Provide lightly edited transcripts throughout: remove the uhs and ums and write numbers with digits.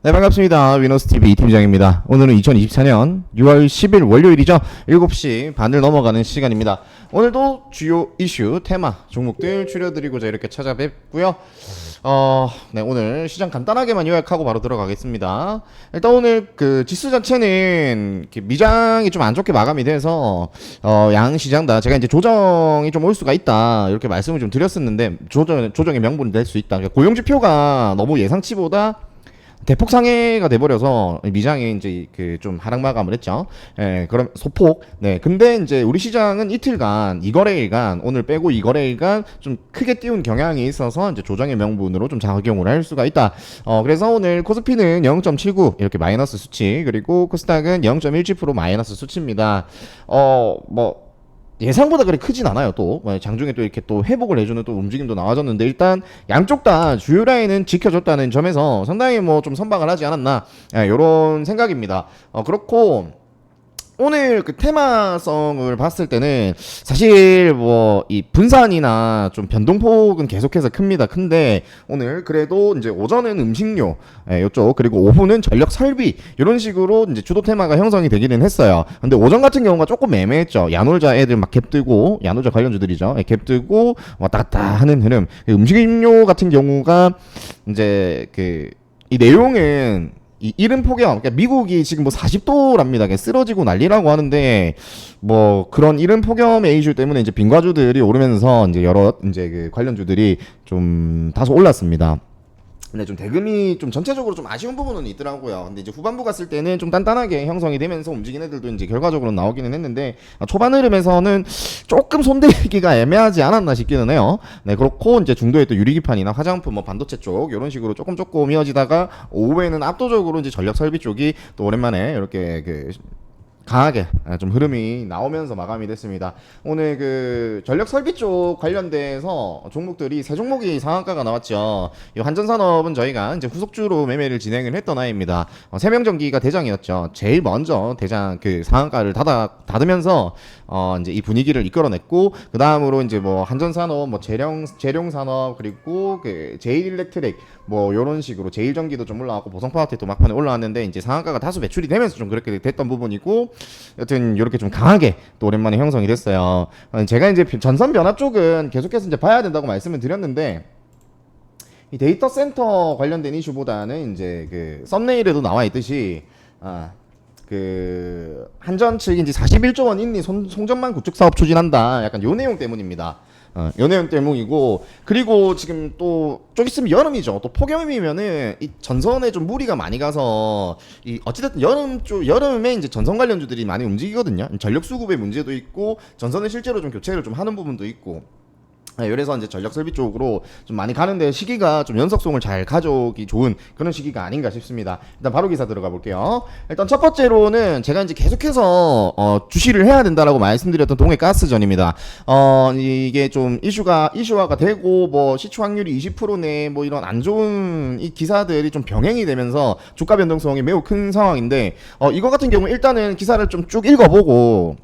네, 반갑습니다. 위너스TV 팀장입니다. 오늘은 2024년 6월 10일 월요일이죠. 7시 반을 넘어가는 시간입니다. 오늘도 주요 이슈, 테마, 종목들 추려드리고자 이렇게 찾아뵙고요. 네, 오늘 시장 간단하게만 요약하고 바로 들어가겠습니다. 일단 오늘 그 지수 자체는 이렇게 미장이 좀 안 좋게 마감이 돼서 양 시장 다 제가 이제 조정이 좀 올 수가 있다 이렇게 말씀을 좀 드렸었는데 조정의 명분이 될 수 있다. 그러니까 고용 지표가 너무 예상치보다 대폭 상해가 돼버려서 미장이 이제 그 좀 하락 마감을 했죠. 예, 그럼 소폭. 네, 근데 이제 우리 시장은 이틀간, 이거래일간, 오늘 빼고 이거래일간 좀 크게 띄운 경향이 있어서 이제 조정의 명분으로 좀 작용을 할 수가 있다. 그래서 오늘 코스피는 0.79 이렇게 마이너스 수치, 그리고 코스닥은 0.17% 마이너스 수치입니다. 예상보다 그렇게 크진 않아요. 또 장중에 또 이렇게 또 회복을 해주는 또 움직임도 나와줬는데, 일단 양쪽 다 주요 라인은 지켜줬다는 점에서 상당히 뭐 좀 선방을 하지 않았나, 이런 생각입니다. 그렇고 오늘 그 테마성을 봤을 때는 사실 뭐 이 분산이나 좀 변동폭은 계속해서 큽니다. 큰데 오늘 그래도 이제 오전은 음식료 요쪽, 그리고 오후는 전력 설비, 이런 식으로 이제 주도 테마가 형성이 되기는 했어요. 근데 오전 같은 경우가 조금 애매했죠. 야놀자 애들 막 갭 뜨고, 야놀자 관련주들이죠. 갭 뜨고 왔다 갔다 하는 흐름. 음식료 같은 경우가 이제 그 이 내용은 이 이른 폭염, 그러니까 미국이 지금 뭐 40도랍니다. 쓰러지고 난리라고 하는데, 뭐 그런 이른 폭염의 이슈 때문에 이제 빈과주들이 오르면서 이제 여러 이제 그 관련주들이 좀 다소 올랐습니다. 근데 좀 대금이 좀 전체적으로 좀 아쉬운 부분은 있더라고요. 근데 이제 후반부 갔을 때는 좀 단단하게 형성이 되면서 움직인 애들도 이제 결과적으로 나오기는 했는데, 초반 흐름에서는 조금 손대기가 애매하지 않았나 싶기는 해요. 네, 그렇고 이제 중도에 또 유리기판이나 화장품, 뭐 반도체 쪽 이런 식으로 조금 이어지다가 오후에는 압도적으로 이제 전력 설비 쪽이 또 오랜만에 이렇게 그 강하게 좀 흐름이 나오면서 마감이 됐습니다. 오늘 그 전력 설비 쪽 관련돼서 종목들이 세 종목이 상한가가 나왔죠. 이 한전산업은 저희가 이제 후속주로 매매를 진행을 했던 아이입니다. 세명전기가 대장이었죠. 제일 먼저 대장 그 상한가를 닫으면서 이제 이 분위기를 이끌어냈고, 그 다음으로 이제 뭐 한전산업, 뭐 재룡산업, 그리고 그 제일일렉트릭, 뭐 요런 식으로 제일전기도 좀 올라왔고, 보성파워텍도 막판에 올라왔는데 이제 상한가가 다소 매출이 되면서 좀 그렇게 됐던 부분이고, 여튼 이렇게 좀 강하게 또 오랜만에 형성이 됐어요. 제가 이제 전선 변화 쪽은 계속해서 이제 봐야 된다고 말씀을 드렸는데, 이 데이터 센터 관련된 이슈보다는 이제 그 썸네일에도 나와 있듯이 그 한전 측이 이제 41조 원 인리 송전망 구축 사업 추진한다, 약간 요 내용 때문입니다. 요 내용 때문이고, 그리고 지금 또 좀 있으면 여름이죠. 또 폭염이면은 이 전선에 좀 무리가 많이 가서 이 어찌됐든 여름에 이제 전선 관련주들이 많이 움직이거든요. 전력 수급의 문제도 있고, 전선을 실제로 좀 교체를 좀 하는 부분도 있고, 그래서 이제 전력 설비 쪽으로 좀 많이 가는데, 시기가 좀 연속성을 잘 가져오기 좋은 그런 시기가 아닌가 싶습니다. 일단 바로 기사 들어가 볼게요. 일단 첫 번째로는 제가 이제 계속해서 주시를 해야 된다라고 말씀드렸던 동해가스전입니다. 이게 좀 이슈화가 되고, 뭐 시추 확률이 20% 내 뭐 이런 안 좋은 이 기사들이 좀 병행이 되면서 주가 변동성이 매우 큰 상황인데, 이거 같은 경우 일단은 기사를 좀 쭉 읽어보고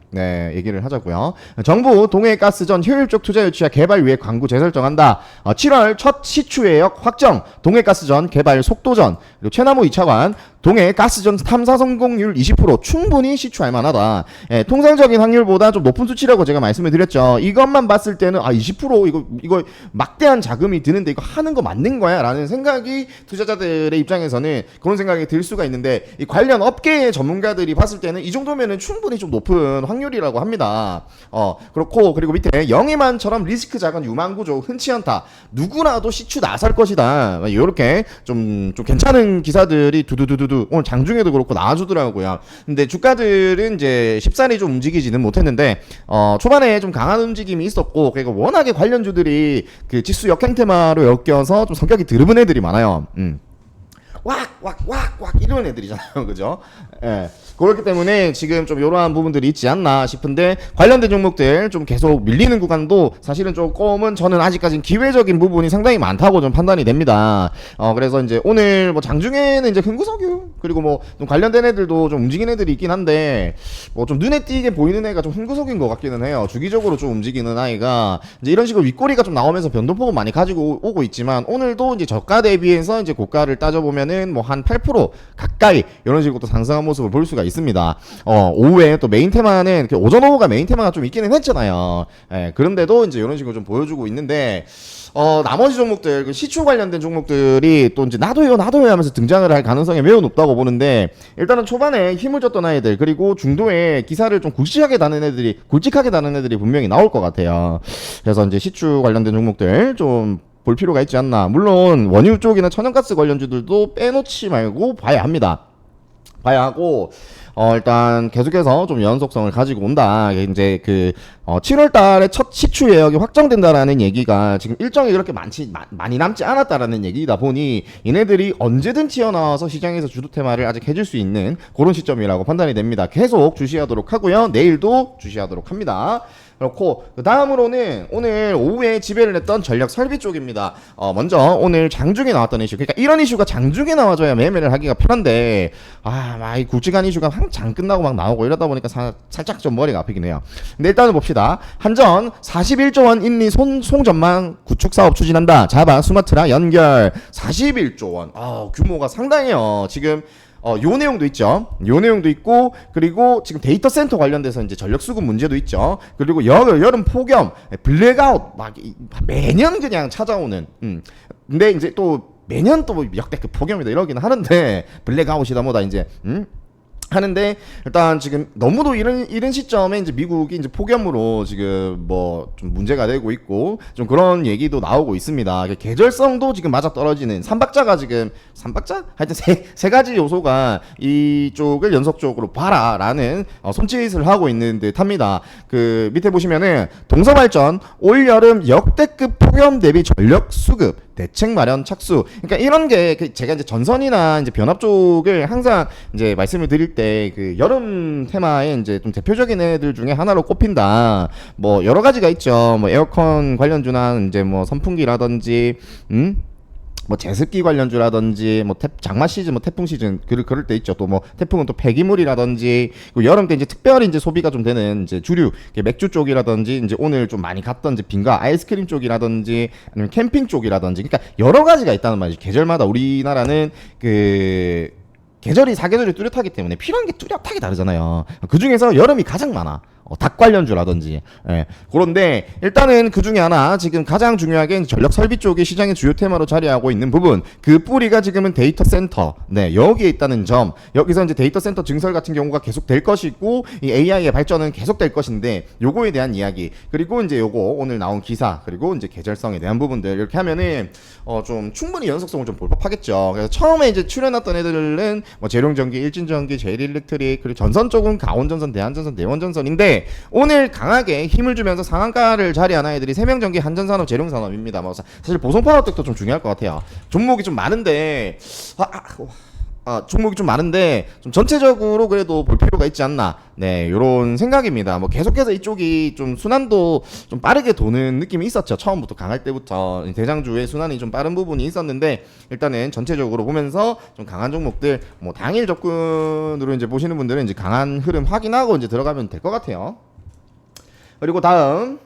얘기를 하자고요. 정부 동해가스전 효율적 투자 유치와 개발 위해 광구 재설정한다. 7월 첫 시추예역 확정. 동해가스전 개발 속도전. 그리고 최나무 2차관. 동해가스전 탐사 성공률 20% 충분히 시추할 만하다. 통상적인 확률보다 좀 높은 수치라고 제가 말씀을 드렸죠. 이것만 봤을 때는 20% 이거 막대한 자금이 드는데 이거 하는 거 맞는 거야? 라는 생각이 투자자들의 입장에서는 그런 생각이 들 수가 있는데, 이 관련 업계의 전문가들이 봤을 때는 이 정도면은 충분히 좀 높은 확률이라고 합니다. 그렇고, 그리고 밑에 영희만처럼 리스크 작은 유망구조 흔치 않다. 누구나도 시추 나설 것이다. 이렇게 좀 괜찮은 기사들이 두두두두 오늘 장중에도 그렇고 나와주더라고요. 근데 주가들은 이제 쉽사리 좀 움직이지는 못했는데, 초반에 좀 강한 움직임이 있었고, 그리고 워낙에 관련주들이 그 지수 역행 테마로 엮여서 좀 성격이 드러운 애들이 많아요. 왁 이런 애들이잖아요. 그죠? 그렇기 때문에 지금 좀 이러한 부분들이 있지 않나 싶은데, 관련된 종목들 좀 계속 밀리는 구간도 사실은 조금은 저는 아직까지는 기회적인 부분이 상당히 많다고 좀 판단이 됩니다. 그래서 이제 오늘 뭐 장중에는 이제 그리고 뭐 좀 관련된 애들도 좀 움직이는 애들이 있긴 한데 뭐 좀 눈에 띄게 보이는 애가 좀 홍구석인 것 같기는 해요. 주기적으로 좀 움직이는 아이가 이제 이런 식으로 윗꼬리가 좀 나오면서 변동폭은 많이 가지고 오고 있지만 오늘도 이제 저가 대비해서 이제 고가를 따져보면은 뭐 한 8% 가까이 이런 식으로 또 상승한 모습을 볼 수가 있습니다. 오후에 또 메인 테마는 오전 오후가 메인 테마가 좀 있기는 했잖아요. 예, 그런데도 이제 이런 식으로 좀 보여주고 있는데 나머지 종목들, 그 시추 관련된 종목들이 또 이제 나도요 하면서 등장을 할 가능성이 매우 높다고 보는데, 일단은 초반에 힘을 줬던 아이들, 그리고 중도에 기사를 좀 굵직하게 다는 애들이 분명히 나올 것 같아요. 그래서 이제 시추 관련된 종목들 좀 볼 필요가 있지 않나. 물론 원유 쪽이나 천연가스 관련주들도 빼놓지 말고 봐야 합니다. 봐야 하고, 일단 계속해서 좀 연속성을 가지고 온다. 이제 7월 달에 첫 시추 예약이 확정된다라는 얘기가 지금 일정이 그렇게 많이 남지 않았다라는 얘기다 보니 얘네들이 언제든 튀어나와서 시장에서 주도 테마를 아직 해줄 수 있는 그런 시점이라고 판단이 됩니다. 계속 주시하도록 하고요. 내일도 주시하도록 합니다. 그렇고 그 다음으로는 오늘 오후에 지배를 했던 전력 설비 쪽입니다. 먼저 오늘 장중에 나왔던 이슈, 그러니까 이런 이슈가 장중에 나와줘야 매매를 하기가 편한데 막 이 굵직한 이슈가 장 끝나고 막 나오고 이러다 보니까 살짝 좀 머리가 아프긴 해요. 근데 일단은 봅시다. 한전 41조 원 인리 송전망 구축 사업 추진한다. 자바 스마트라 연결 41조 원. 규모가 상당해요. 지금 요 내용도 있죠. 요 내용도 있고, 그리고 지금 데이터 센터 관련돼서 이제 전력 수급 문제도 있죠. 그리고 여름 폭염, 블랙아웃 막 매년 그냥 찾아오는. 근데 이제 또 매년 또 역대급 폭염이다 이러긴 하는데 블랙아웃이다 뭐다 이제 하는데, 일단 지금 너무도 이런 시점에 이제 미국이 이제 폭염으로 지금 뭐 좀 문제가 되고 있고 좀 그런 얘기도 나오고 있습니다. 계절성도 지금 맞아 떨어지는 삼박자 하여튼 세 가지 요소가 이쪽을 연속적으로 봐라라는 손짓을 하고 있는 듯합니다. 그 밑에 보시면은 동서발전 올 여름 역대급 폭염 대비 전력 수급 대책 마련 착수. 그러니까 이런 게 제가 이제 전선이나 이제 변압 쪽을 항상 이제 말씀을 드릴 때 그 여름 테마의 이제 좀 대표적인 애들 중에 하나로 꼽힌다. 뭐 여러 가지가 있죠. 뭐 에어컨 관련주나 이제 뭐 선풍기라든지 뭐 제습기 관련주라든지 뭐 장마 시즌 뭐 태풍 시즌 그럴 때 있죠. 또 뭐 태풍은 또 폐기물이라든지, 그리고 여름 때 이제 특별히 이제 소비가 좀 되는 이제 주류 맥주 쪽이라든지, 이제 오늘 좀 많이 갔던 이제 빙과 아이스크림 쪽이라든지, 아니면 캠핑 쪽이라든지, 그러니까 여러 가지가 있다는 말이죠. 계절마다 우리나라는 사계절이 뚜렷하기 때문에 필요한 게 뚜렷하게 다르잖아요. 그 중에서 여름이 가장 많아. 닭 관련주라든지. 예. 그런데 일단은 그 중에 하나 지금 가장 중요하게 전력 설비 쪽이 시장의 주요 테마로 자리하고 있는 부분, 그 뿌리가 지금은 데이터 센터. 네, 여기에 있다는 점. 여기서 이제 데이터 센터 증설 같은 경우가 계속 될 것이고, 이 AI의 발전은 계속 될 것인데, 요거에 대한 이야기, 그리고 이제 요거 오늘 나온 기사, 그리고 이제 계절성에 대한 부분들 이렇게 하면은 좀 충분히 연속성을 좀 볼 법하겠죠. 그래서 처음에 이제 출연했던 애들은 뭐 재룡전기, 일진전기, 제일일렉트릭, 그리고 전선 쪽은 가온전선, 대한전선, 대원전선인데, 오늘 강하게 힘을 주면서 상한가를 자리한 아이들이 세명전기, 한전산업, 재룡산업입니다. 뭐 사실 보송파워텍도 좀 중요할 것 같아요. 종목이 좀 많은데 좀 전체적으로 그래도 볼 필요가 있지 않나. 네, 요런 생각입니다. 뭐 계속해서 이쪽이 좀 순환도 좀 빠르게 도는 느낌이 있었죠. 처음부터 강할 때부터 대장주의 순환이 좀 빠른 부분이 있었는데, 일단은 전체적으로 보면서 좀 강한 종목들, 뭐 당일 접근으로 이제 보시는 분들은 이제 강한 흐름 확인하고 이제 들어가면 될 것 같아요. 그리고 다음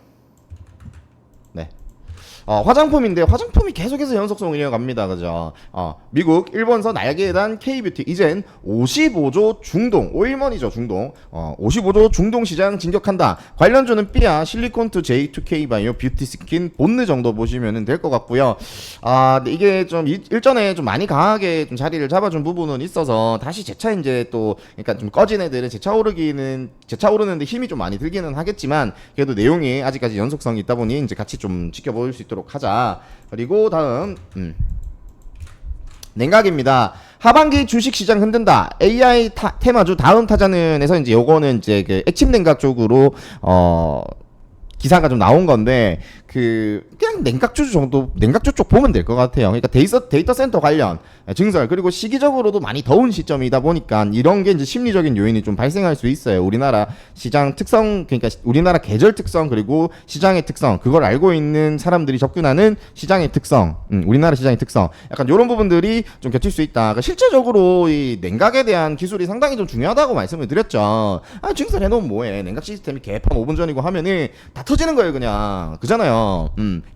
화장품인데, 화장품이 계속해서 연속성을 이어갑니다. 그죠? 미국, 일본서 날개단 K뷰티, 이젠 55조 중동, 오일머니죠, 중동. 55조 중동 시장 진격한다. 관련주는 삐아, 실리콘투, J2K 바이오, 뷰티 스킨, 본느 정도 보시면 될 것 같고요. 근데 이게 좀 일전에 좀 많이 강하게 좀 자리를 잡아준 부분은 있어서 다시 재차 이제 또, 그러니까 좀 꺼진 애들은 재차 오르는데 힘이 좀 많이 들기는 하겠지만, 그래도 내용이 아직까지 연속성이 있다 보니 이제 같이 좀 지켜볼 수 있도록 하자. 그리고 다음 냉각입니다. 하반기 주식시장 흔든다. AI 테마주 다음 타자는에서 이제 요거는 이제 그 액침 냉각 쪽으로 기사가 좀 나온 건데, 그냥 냉각주 정도, 냉각주 쪽 보면 될 것 같아요. 그러니까 데이터 센터 관련 증설, 그리고 시기적으로도 많이 더운 시점이다 보니까 이런 게 이제 심리적인 요인이 좀 발생할 수 있어요. 우리나라 시장 특성, 그러니까 우리나라 계절 특성, 그리고 시장의 특성, 그걸 알고 있는 사람들이 접근하는 시장의 특성, 우리나라 시장의 특성, 약간 이런 부분들이 좀 겹칠 수 있다. 그러니까 실제적으로 이 냉각에 대한 기술이 상당히 좀 중요하다고 말씀을 드렸죠. 증설해놓으면 뭐해? 냉각 시스템이 개판 5분 전이고 하면은 다 터지는 거예요, 그냥. 그잖아요.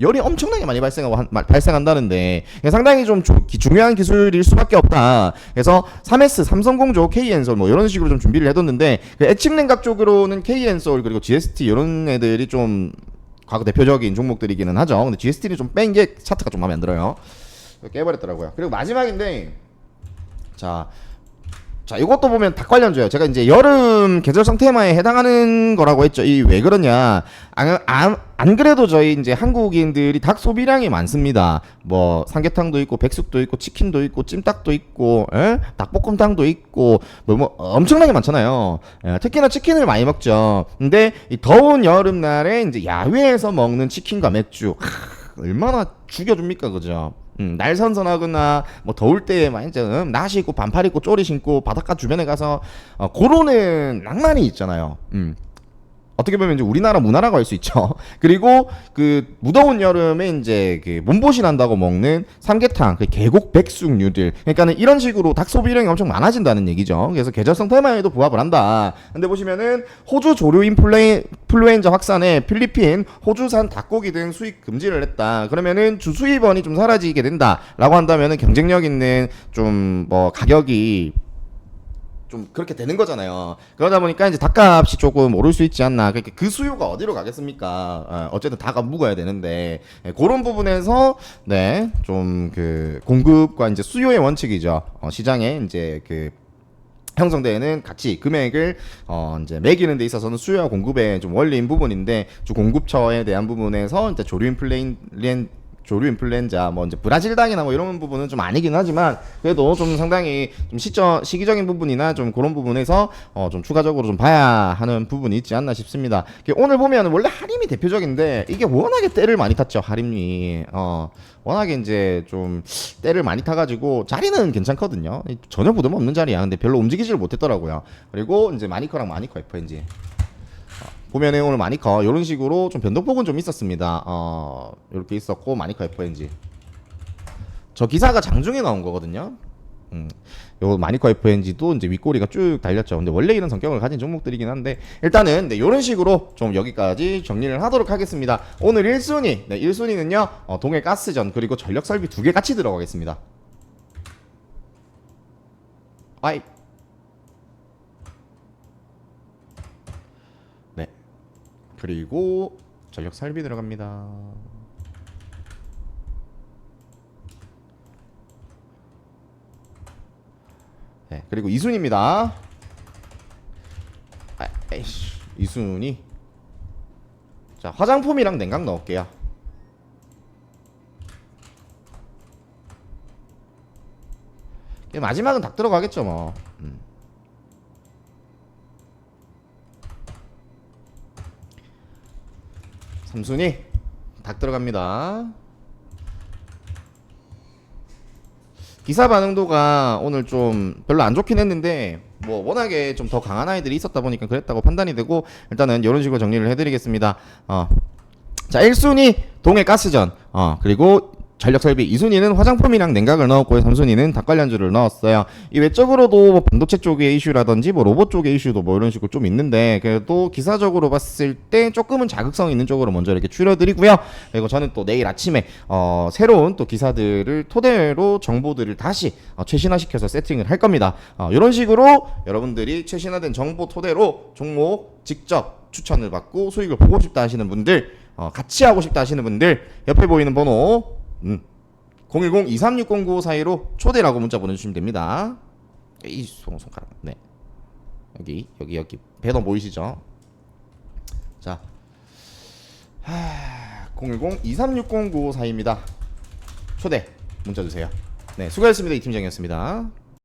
열이 엄청나게 많이 발생한다는데 상당히 좀 중요한 기술일 수밖에 없다. 그래서 3S, 삼성공조, KN솔 뭐 이런 식으로 좀 준비를 해뒀는데 그 액침 냉각 쪽으로는 KN솔 그리고 GST 이런 애들이 좀 과거 대표적인 종목들이기는 하죠. 근데 GST는 좀 뺀 게 차트가 좀 마음에 안 들어요. 깨버렸더라고요. 그리고 마지막인데 자, 이것도 보면 닭 관련주예요. 제가 이제 여름 계절성 테마에 해당하는 거라고 했죠. 이 왜 그러냐? 안 그래도 저희 이제 한국인들이 닭 소비량이 많습니다. 뭐 삼계탕도 있고 백숙도 있고 치킨도 있고 찜닭도 있고 닭볶음탕도 있고 뭐 엄청나게 많잖아요. 특히나 치킨을 많이 먹죠. 근데 이 더운 여름날에 이제 야외에서 먹는 치킨과 맥주 얼마나 죽여줍니까, 그죠? 날 선선하거나 뭐 더울 때에 막 이제 나시 입고 반팔 입고 쪼리 신고 바닷가 주변에 가서 고로는 낭만이 있잖아요. 어떻게 보면 이제 우리나라 문화라고 할 수 있죠. 그리고 그 무더운 여름에 이제 그 몸보신 한다고 먹는 삼계탕, 그 계곡 백숙류들. 그러니까는 이런 식으로 닭 소비량이 엄청 많아진다는 얘기죠. 그래서 계절성 테마에도 부합을 한다. 근데 보시면은 호주 조류 인플루엔자 확산에 필리핀, 호주산 닭고기 등 수입 금지를 했다. 그러면은 주 수입원이 좀 사라지게 된다라고 한다면은 경쟁력 있는 좀 뭐 가격이 좀 그렇게 되는 거잖아요. 그러다 보니까 이제 닭값이 조금 오를 수 있지 않나. 그러니까 그 수요가 어디로 가겠습니까? 어쨌든 닭은 묵어야 되는데 그런 부분에서 네, 좀 그 공급과 이제 수요의 원칙이죠. 시장에 이제 그 형성되는 가치 금액을 이제 매기는 데 있어서는 수요와 공급의 좀 원리인 부분인데 주 공급처에 대한 부분에서 이제 조류 인플루엔자 뭐 이제 브라질당이나 뭐 이런 부분은 좀 아니긴 하지만 그래도 좀 상당히 좀 시기적인 부분이나 좀 그런 부분에서 좀 추가적으로 좀 봐야 하는 부분이 있지 않나 싶습니다. 오늘 보면 원래 하림이 대표적인데 이게 워낙에 때를 많이 탔죠. 하림이 워낙에 이제 좀 때를 많이 타가지고 자리는 괜찮거든요. 전혀 부담 없는 자리야. 근데 별로 움직이지를 못했더라고요. 그리고 이제 마니커랑 마니커 FNG 보면은 오늘 마니커 이런 식으로 좀 변동폭은 좀 있었습니다. 이렇게 있었고 마니커 FNG 저 기사가 장중에 나온 거거든요. 요 마니커 FNG도 이제 윗꼬리가 쭉 달렸죠. 근데 원래 이런 성격을 가진 종목들이긴 한데 일단은 네, 이런 식으로 좀 여기까지 정리를 하도록 하겠습니다. 오늘 1순위, 네, 1순위는요 동해가스전 그리고 전력설비 두 개 같이 들어가겠습니다. 아이. 네. 그리고 전력설비 들어갑니다. 네, 그리고 2순위입니다. 에이씨, 2순위. 자, 화장품이랑 냉각 넣을게요. 마지막은 닭 들어가겠죠 뭐. 3순위 닭 들어갑니다. 기사 반응도가 오늘 좀 별로 안 좋긴 했는데 뭐 워낙에 좀 더 강한 아이들이 있었다 보니까 그랬다고 판단이 되고 일단은 이런 식으로 정리를 해드리겠습니다. 자 1순위 동해가스전 그리고 전력설비 2순위는 화장품이랑 냉각을 넣었고요. 3순위는 닭 관련주를 넣었어요. 이 외적으로도 뭐 반도체 쪽의 이슈라든지 뭐 로봇 쪽의 이슈도 뭐 이런 식으로 좀 있는데 그래도 기사적으로 봤을 때 조금은 자극성 있는 쪽으로 먼저 이렇게 추려드리고요. 그리고 저는 또 내일 아침에 새로운 또 기사들을 토대로 정보들을 다시 최신화시켜서 세팅을 할 겁니다. 이런 식으로 여러분들이 최신화된 정보 토대로 종목 직접 추천을 받고 수익을 보고 싶다 하시는 분들 같이 하고 싶다 하시는 분들 옆에 보이는 번호 010-2360-9542로 초대라고 문자 보내주시면 됩니다. 이 손가락 네 여기 배너 보이시죠? 자 010-2360-9542입니다. 초대 문자 주세요. 네 수고하셨습니다. 이 팀장이었습니다.